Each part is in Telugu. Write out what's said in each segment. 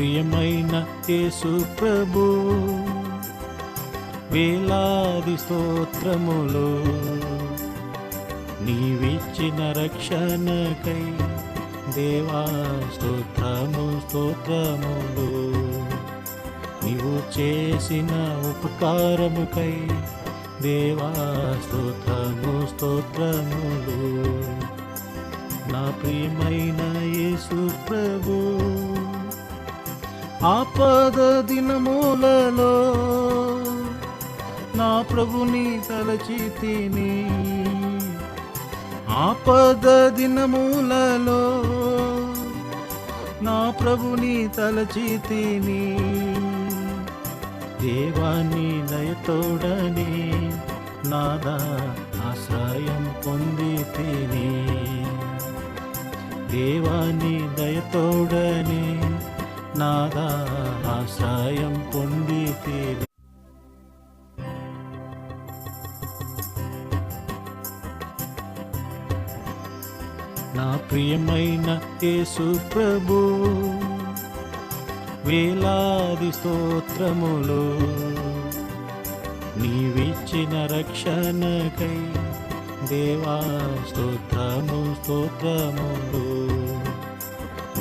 ప్రియమైన యేసు ప్రభు, వేలాది స్తోత్రములు నీవిచ్చిన రక్షణకై దేవా, స్తోత్రము స్తోత్రములు నీవు చేసిన ఉపకారముకై దేవా, స్తోత్రము స్తోత్రములు. నా ప్రియమైన యేసు ప్రభు, ఆపద దినములలో నా ప్రభుని తలచితిని, ఆపద దినములలో నా ప్రభుని తలచితిని. దేవాని దయతోడని నాదా ఆశ్రయం పొందితిని, దేవాని దయతోడని నాదా ఆశ్రయం పొందితిని. నా ప్రియమైన యేసు ప్రభు, వేలాది స్తోత్రములు నీవిచ్చిన రక్షణకై దేవా, స్తోత్రము స్తోత్రములు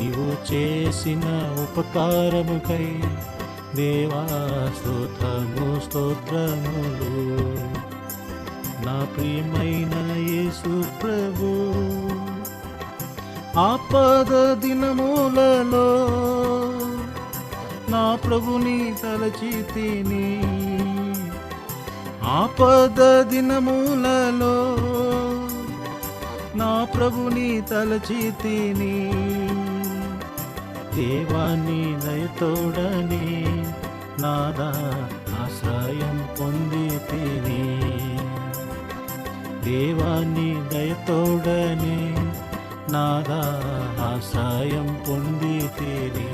నీవు చేసిన ఉపకారముకై దేవా, స్తోత్రము స్తోత్రములు. నా ప్రియమైన యేసు ప్రభు, ఆపద దినములలో నా ప్రభుని తలచితిని, ఆపద దినములలో నా ప్రభుని తలచితిని. దేవాని దయతోడని నాదా ఆశ్రయం పొందితిని, దేవాని దయతోడని నాదా ఆశ్రయం పొందితిని.